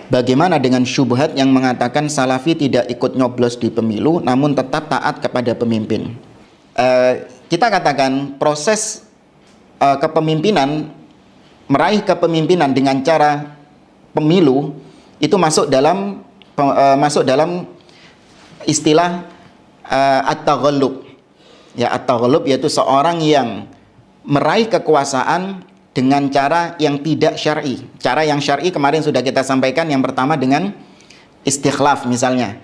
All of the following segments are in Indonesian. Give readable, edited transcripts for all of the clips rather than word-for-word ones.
Bagaimana dengan syubhat yang mengatakan Salafi tidak ikut nyoblos di pemilu namun tetap taat kepada pemimpin? Kita katakan proses kepemimpinan, meraih kepemimpinan dengan cara pemilu itu masuk dalam istilah at-taghallub. Ya, at-taghallub yaitu seorang yang meraih kekuasaan dengan cara yang tidak syar'i. Cara yang syar'i kemarin sudah kita sampaikan, yang pertama dengan istikhlaf misalnya.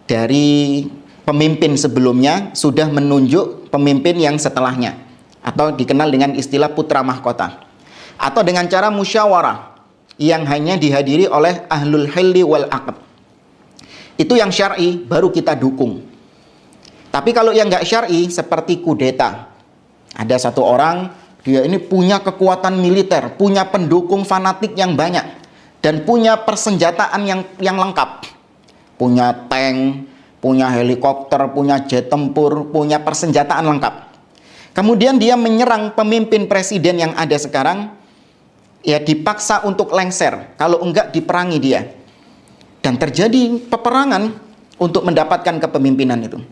Dari pemimpin sebelumnya sudah menunjuk pemimpin yang setelahnya, atau dikenal dengan istilah putra mahkota. Atau dengan cara musyawarah yang hanya dihadiri oleh ahlul hilli wal aqd. Itu yang syar'i, baru kita dukung. Tapi kalau yang nggak syar'i seperti kudeta. Ada satu orang, dia ini punya kekuatan militer, punya pendukung fanatik yang banyak, dan punya persenjataan yang lengkap. Punya tank, punya helikopter, punya jet tempur, punya persenjataan lengkap. Kemudian dia menyerang pemimpin presiden yang ada sekarang, ya dipaksa untuk lengser, kalau enggak diperangi dia. Dan terjadi peperangan untuk mendapatkan kepemimpinan itu.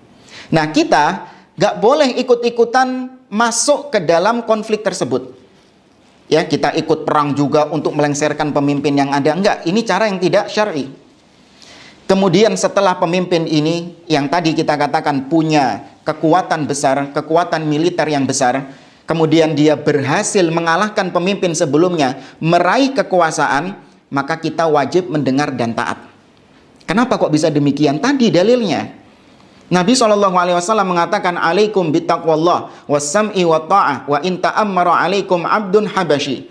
Nah, kita nggak boleh ikut-ikutan masuk ke dalam konflik tersebut. Ya, kita ikut perang juga untuk melengsarkan pemimpin yang ada. Enggak, ini cara yang tidak syar'i. Kemudian setelah pemimpin ini yang tadi kita katakan punya kekuatan besar, kekuatan militer yang besar, kemudian dia berhasil mengalahkan pemimpin sebelumnya, meraih kekuasaan, maka kita wajib mendengar dan taat. Kenapa kok bisa demikian? Tadi dalilnya. Nabi SAW mengatakan, alaikum bitaqwallah wassam'i wa ta'ah wa in ta'ammara alaikum abdun habasyi.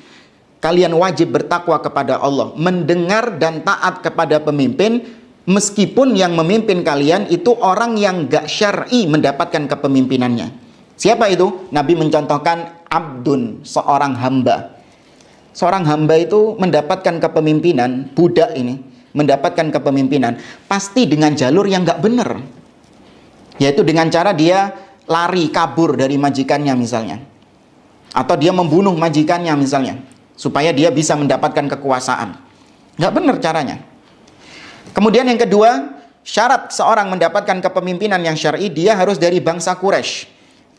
Kalian wajib bertakwa kepada Allah, mendengar dan taat kepada pemimpin, meskipun yang memimpin kalian itu orang yang gak syar'i mendapatkan kepemimpinannya. Siapa itu? Nabi mencontohkan abdun, seorang hamba. Seorang hamba itu mendapatkan kepemimpinan, budak ini mendapatkan kepemimpinan pasti dengan jalur yang gak benar, yaitu dengan cara dia lari kabur dari majikannya misalnya, atau dia membunuh majikannya misalnya, supaya dia bisa mendapatkan kekuasaan. Nggak benar caranya. Kemudian yang kedua, syarat seorang mendapatkan kepemimpinan yang syar'i, dia harus dari bangsa Quraisy.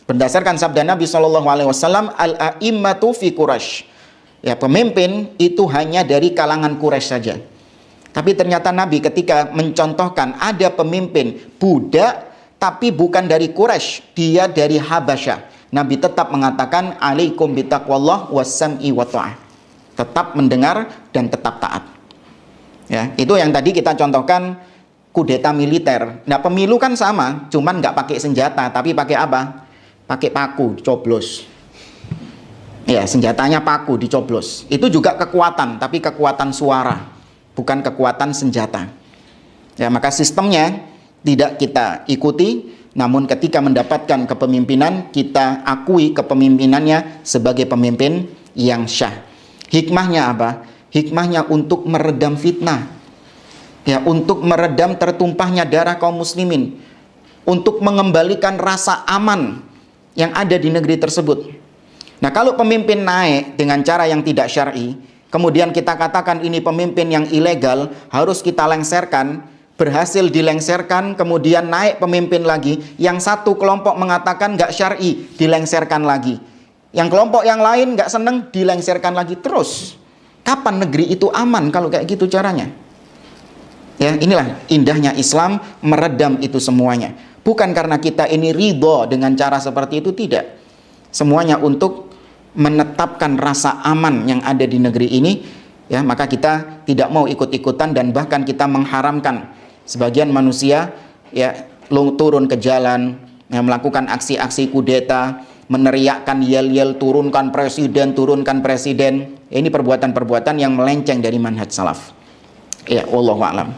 Berdasarkan sabda Nabi SAW, al-a'immatu fi Quraisy. Ya, pemimpin itu hanya dari kalangan Quraisy saja. Tapi ternyata Nabi ketika mencontohkan ada pemimpin budak tapi bukan dari Quraisy, dia dari Habasyah, Nabi tetap mengatakan alaikum bitaqwallah wassam'i wa ta'ah. Tetap mendengar dan tetap taat. Ya, itu yang tadi kita contohkan kudeta militer. Nah, pemilu kan sama, cuman nggak pakai senjata, tapi pakai apa? Pakai paku, dicoblos. Ya, senjatanya paku, dicoblos. Itu juga kekuatan, tapi kekuatan suara, bukan kekuatan senjata. Ya, maka sistemnya tidak kita ikuti, namun ketika mendapatkan kepemimpinan, kita akui kepemimpinannya sebagai pemimpin yang syah. Hikmahnya apa? Hikmahnya untuk meredam fitnah, ya, untuk meredam tertumpahnya darah kaum muslimin, untuk mengembalikan rasa aman yang ada di negeri tersebut. Nah, kalau pemimpin naik dengan cara yang tidak syar'i, kemudian kita katakan ini pemimpin yang ilegal, harus kita lengserkan, berhasil dilengserkan, kemudian naik pemimpin lagi, yang satu kelompok mengatakan nggak syar'i, dilengserkan lagi. Yang kelompok yang lain nggak seneng, dilengserkan lagi. Terus, kapan negeri itu aman kalau kayak gitu caranya? Ya, inilah indahnya Islam, meredam itu semuanya. Bukan karena kita ini ridho dengan cara seperti itu, tidak. Semuanya untuk menetapkan rasa aman yang ada di negeri ini, ya, maka kita tidak mau ikut-ikutan, dan bahkan kita mengharamkan sebagian manusia, ya, turun ke jalan, ya, melakukan aksi-aksi kudeta, meneriakkan yel-yel turunkan presiden, turunkan presiden. Ini perbuatan-perbuatan yang melenceng dari manhaj salaf. Ya, wallahu a'lam.